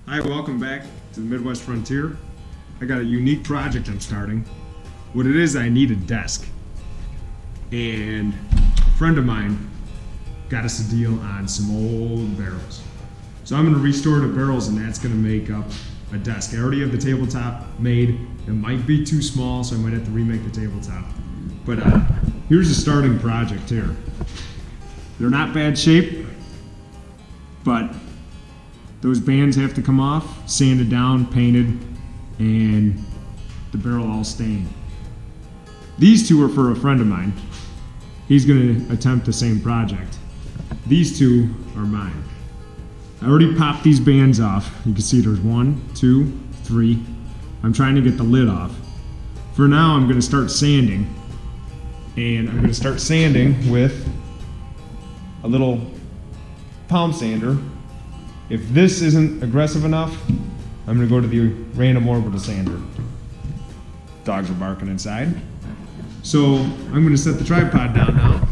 Hi, welcome back to the Midwest Frontier. I got a unique project I'm starting. What it is, I need a desk. And a friend of mine got us a deal on some old barrels. So I'm gonna restore the barrels and that's gonna make up a desk. I already have the tabletop made. It might be too small, so I might have to remake the tabletop. But here's the starting project here. They're not bad shape, but those bands have to come off, sanded down, painted, and the barrel all stained. These two are for a friend of mine. He's gonna attempt the same project. These two are mine. I already popped these bands off. You can see there's 1, 2, 3. I'm trying to get the lid off. For now, I'm gonna start sanding. And I'm gonna start sanding with a little palm sander. If this isn't aggressive enough, I'm gonna go to the random orbital sander. Dogs are barking inside. So I'm gonna set the tripod down now.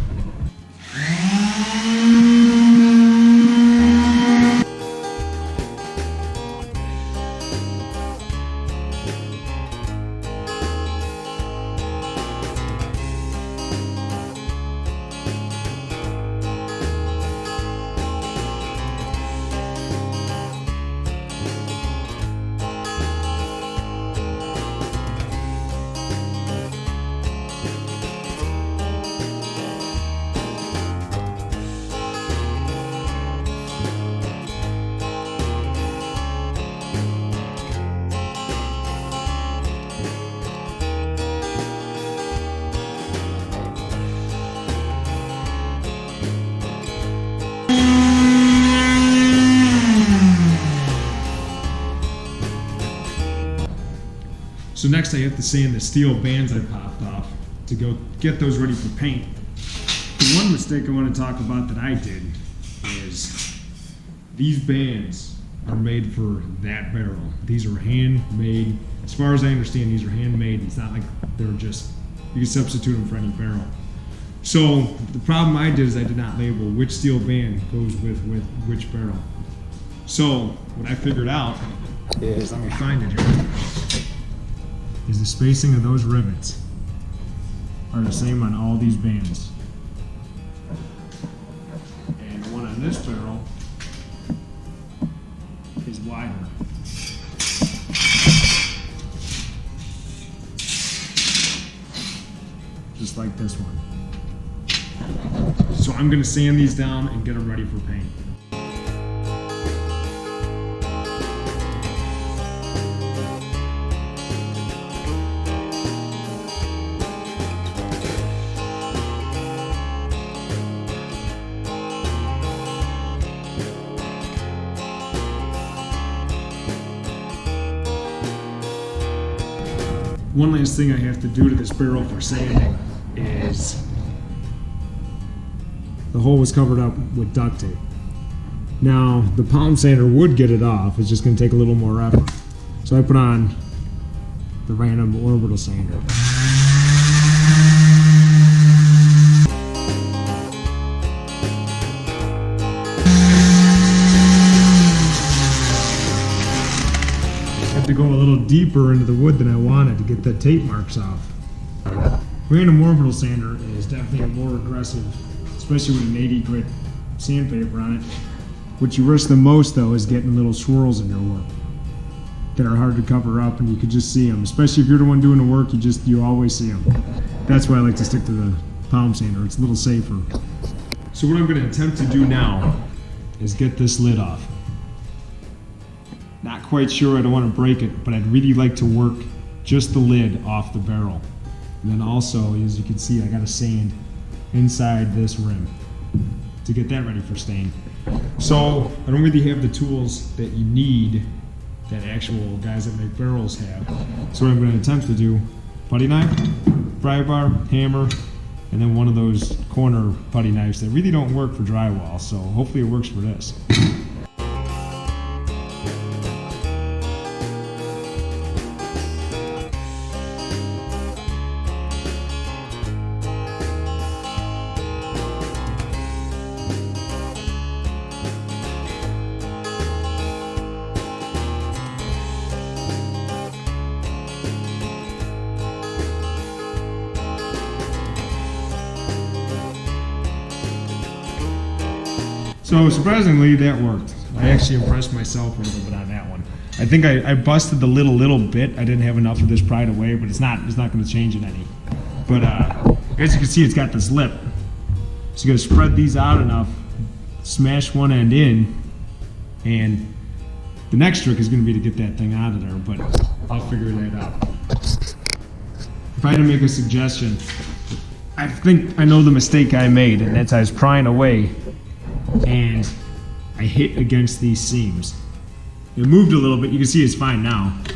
So next I have to sand the steel bands I popped off to go get those ready for paint. The one mistake I want to talk about that I did is these bands are made for that barrel. These are handmade. As far as I understand, these are handmade. It's not like they're just, you can substitute them for any barrel. So the problem I did is I did not label which steel band goes with which barrel. So what I figured out is, let me find it here, is the spacing of those rivets are the same on all these bands. And the one on this barrel is wider. Just like this one. So I'm gonna sand these down and get them ready for paint. One last thing I have to do to this barrel for sanding is the hole was covered up with duct tape. Now, the palm sander would get it off, it's just going to take a little more effort. So I put on the random orbital sander. To go a little deeper into the wood than I wanted to get the tape marks off. Random orbital sander is definitely more aggressive, especially with an 80 grit sandpaper on it. What you risk the most though is getting little swirls in your work that are hard to cover up, and you could just see them. Especially if you're the one doing the work, you always see them. That's why I like to stick to the palm sander. It's a little safer. So what I'm going to attempt to do now is get this lid off. Not quite sure, I don't want to break it, but I'd really like to work just the lid off the barrel. And then also, as you can see, I got to sand inside this rim to get that ready for stain. So I don't really have the tools that you need that actual guys that make barrels have. So what I'm going to attempt to do, putty knife, pry bar, hammer, and then one of those corner putty knives that really don't work for drywall, so hopefully it works for this. So surprisingly, that worked. I actually impressed myself a little bit on that one. I think I busted the lid a little bit. I didn't have enough of this pried away, but it's not going to change it any. But as you can see, it's got this lip. So you got to spread these out enough, smash one end in, and the next trick is going to be to get that thing out of there, but I'll figure that out. If I had to make a suggestion, I think I know the mistake I made, and that's I was prying away, and I hit against these seams. It moved a little bit. You can see it's fine now. You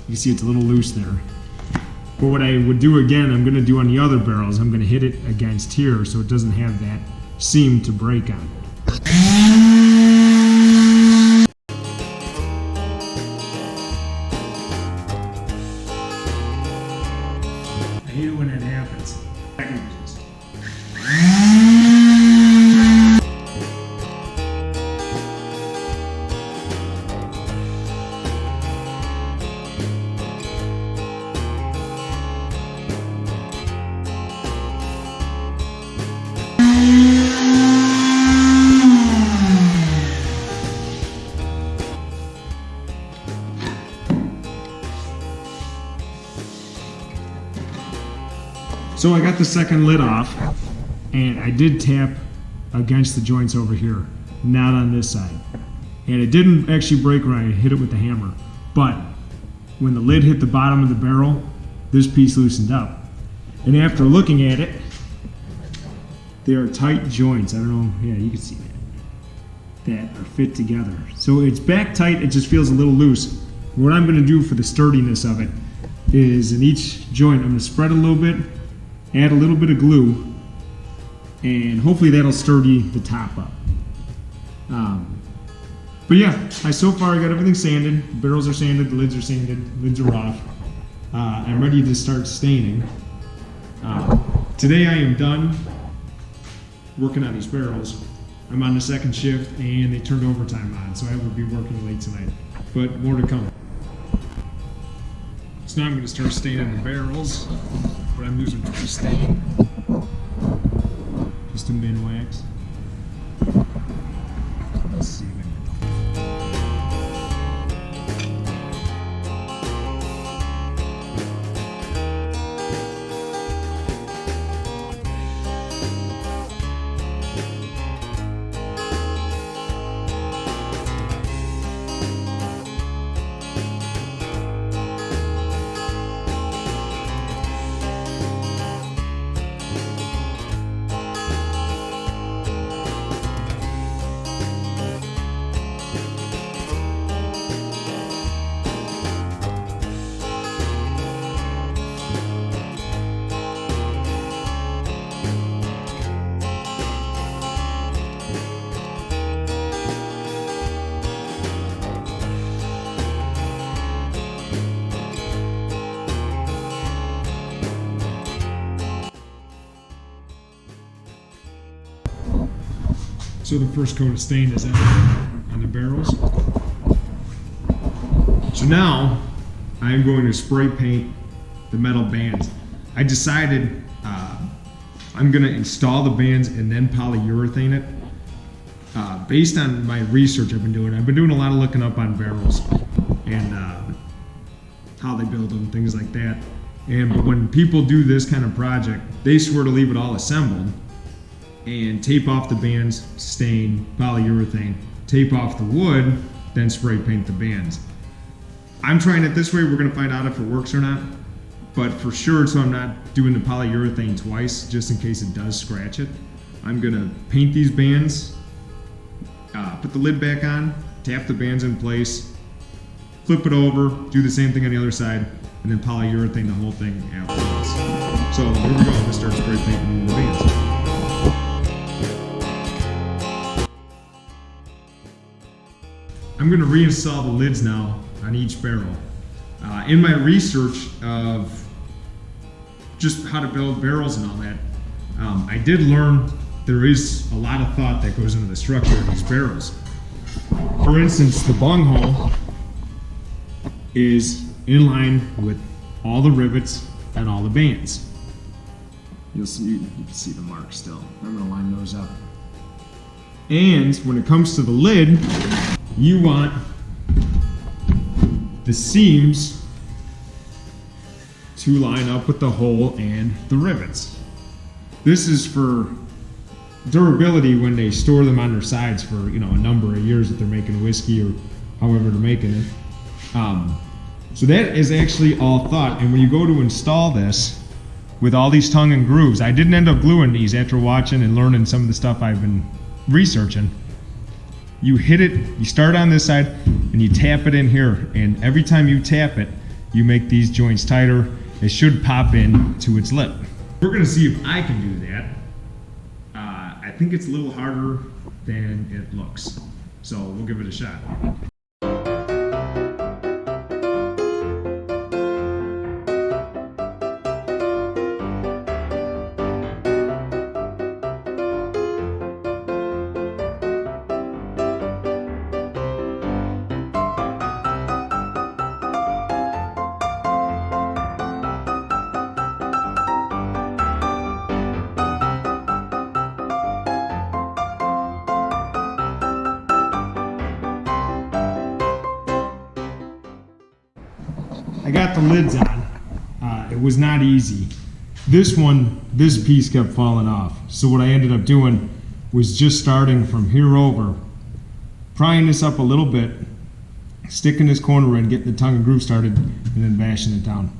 can see it's a little loose there. But what I would do again, I'm going to do on the other barrels, I'm going to hit it against here so it doesn't have that seam to break on. I hate it when that happens. So I got the second lid off, and I did tap against the joints over here, not on this side. And it didn't actually break when I hit it with the hammer, but when the lid hit the bottom of the barrel, this piece loosened up. And after looking at it, they are tight joints. I don't know, yeah, you can see that are fit together. So it's back tight, it just feels a little loose. What I'm gonna do for the sturdiness of it is in each joint, I'm gonna spread a little bit, add a little bit of glue, and hopefully that'll sturdy the top up. But yeah, so far I got everything sanded. The barrels are sanded, the lids are sanded, lids are off. I'm ready to start staining. Today I am done working on these barrels. I'm on the second shift and they turned overtime on, so I will be working late tonight. But more to come. So now I'm going to start staining the barrels. What I'm using for the stain, just a min wax. Let's see. So the first coat of stain is on the barrels. So now I'm going to spray paint the metal bands. I decided I'm going to install the bands and then polyurethane it. Based on my research I've been doing a lot of looking up on barrels and how they build them, things like that. But when people do this kind of project, they swear to leave it all assembled and tape off the bands, stain, polyurethane, tape off the wood, then spray paint the bands. I'm trying it this way. We're gonna find out if it works or not. But for sure, so I'm not doing the polyurethane twice, just in case it does scratch it, I'm gonna paint these bands, put the lid back on, tap the bands in place, flip it over, do the same thing on the other side, and then polyurethane the whole thing afterwards. So here we go, I'm gonna start spray painting the bands. I'm going to reinstall the lids now on each barrel. In my research of just how to build barrels and all that, I did learn there is a lot of thought that goes into the structure of these barrels. For instance, the bung hole is in line with all the rivets and all the bands. You can see the marks still. I'm going to line those up. And when it comes to the lid, you want the seams to line up with the hole and the rivets. This is for durability when they store them on their sides for, a number of years that they're making whiskey or however they're making it. So that is actually all thought. And when you go to install this with all these tongue and grooves, I didn't end up gluing these after watching and learning some of the stuff I've been researching. You hit it, you start on this side and you tap it in here. And every time you tap it, you make these joints tighter. It should pop in to its lip. We're gonna see if I can do that. I think it's a little harder than it looks. So we'll give it a shot. I got the lids on. It was not easy. This piece kept falling off. So what I ended up doing was just starting from here over, prying this up a little bit, sticking this corner in, getting the tongue and groove started, and then bashing it down.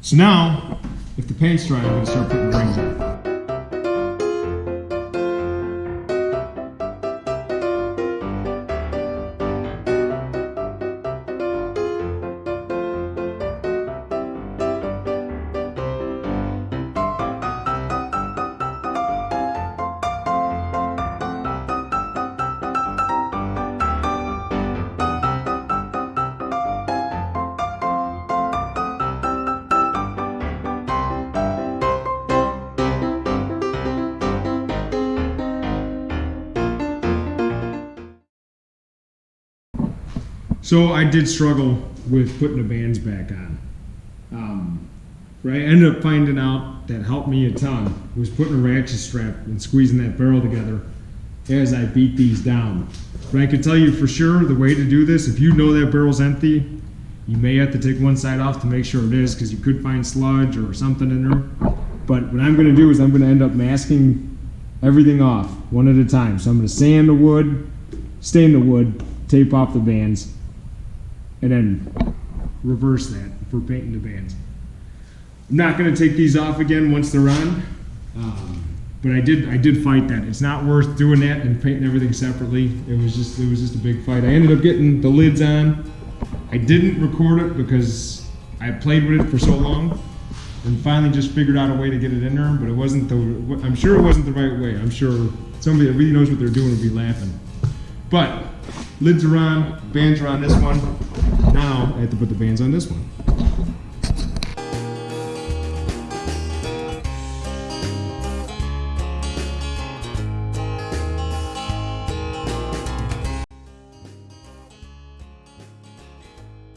So now, if the paint's dry, I'm gonna start putting rings on. So I did struggle with putting the bands back on. Right, I ended up finding out that helped me a ton was putting a ratchet strap and squeezing that barrel together as I beat these down. But I can tell you for sure the way to do this, if you know that barrel's empty, you may have to take one side off to make sure it is, because you could find sludge or something in there. But what I'm going to do is I'm going to end up masking everything off one at a time. So I'm going to sand the wood, stain the wood, tape off the bands, and then reverse that for painting the bands. I'm not going to take these off again once they're on, but I did fight that. It's not worth doing that and painting everything separately. It was just a big fight. I ended up getting the lids on. I didn't record it because I played with it for so long, and finally just figured out a way to get it in there. But it wasn't I'm sure it wasn't the right way. I'm sure somebody that really knows what they're doing would be laughing. But lids are on, bands are on this one. Now I have to put the bands on this one.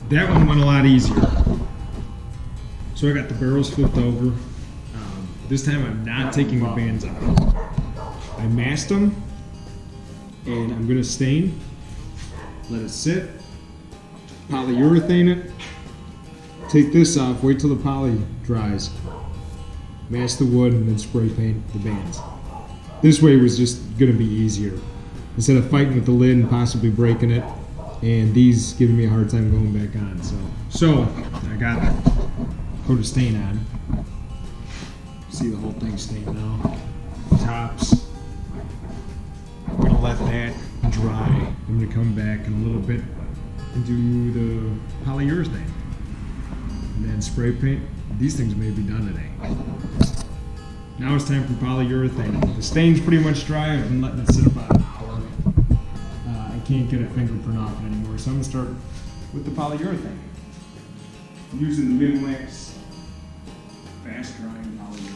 That one went a lot easier. So I got the barrels flipped over. This time I'm not taking the bands out. I masked them, and I'm gonna stain, let it sit, polyurethane it, take this off, wait till the poly dries, mask the wood, and then spray paint the bands. This way was just gonna be easier. Instead of fighting with the lid and possibly breaking it, and these giving me a hard time going back on. So I got the coat of stain on. See the whole thing stained now. Tops. I'm gonna let that dry. I'm gonna come back in a little bit and do the polyurethane. And then spray paint. These things may be done today. Now it's time for polyurethane. The stain's pretty much dry. I've been letting it sit about an hour. I can't get a fingerprint off it anymore, so I'm gonna start with the polyurethane. Using the Minwax fast drying polyurethane.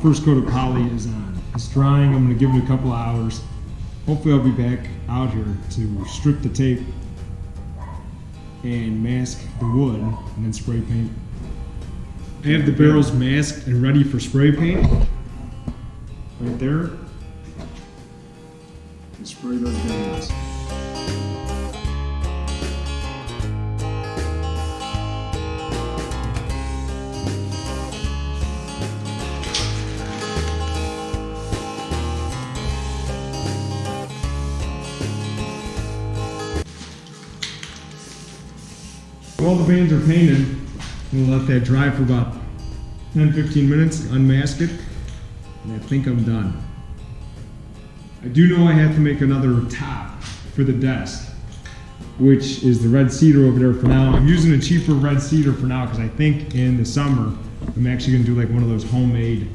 First coat of poly is on. It's drying. I'm going to give it a couple hours. Hopefully I'll be back out here to strip the tape and mask the wood and then spray paint. I have the barrels masked and ready for spray paint. Right there. And spray those barrels. While the bands are painted, we'll let that dry for about 10-15 minutes, unmask it, and I think I'm done. I do know I have to make another top for the desk, which is the red cedar over there for now. I'm using a cheaper red cedar for now because I think in the summer I'm actually going to do like one of those homemade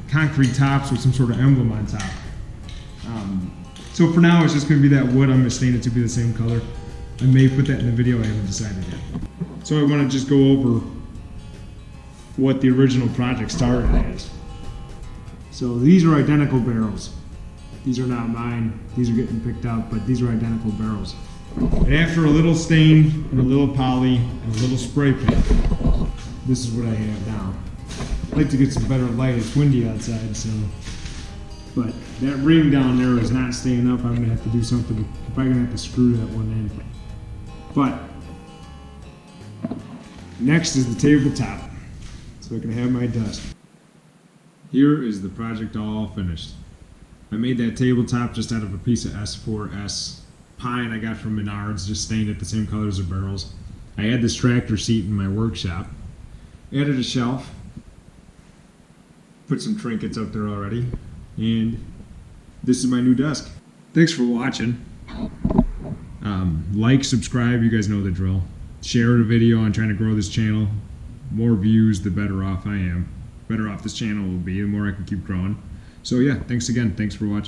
concrete tops with some sort of emblem on top. So for now it's just going to be that wood. I'm going to stain it to be the same color. I may put that in the video, I haven't decided yet. So I want to just go over what the original project started as. So these are identical barrels. These are not mine, these are getting picked up, but these are identical barrels. And after a little stain, and a little poly, and a little spray paint, this is what I have now. I'd like to get some better light, it's windy outside, so. But that ring down there is not staying up, I'm gonna have to do something. I'm probably gonna have to screw that one in. But next is the tabletop, so I can have my desk. Here is the project all finished. I made that tabletop just out of a piece of S4S pine I got from Menards, just stained it the same color as the barrels. I had this tractor seat in my workshop. Added a shelf. Put some trinkets up there already. And this is my new desk. Thanks for watching. Like, subscribe, you guys know the drill. Share the video, I'm trying to grow this channel. More views, the better off I am. Better off this channel will be, the more I can keep growing. So yeah, thanks again, thanks for watching.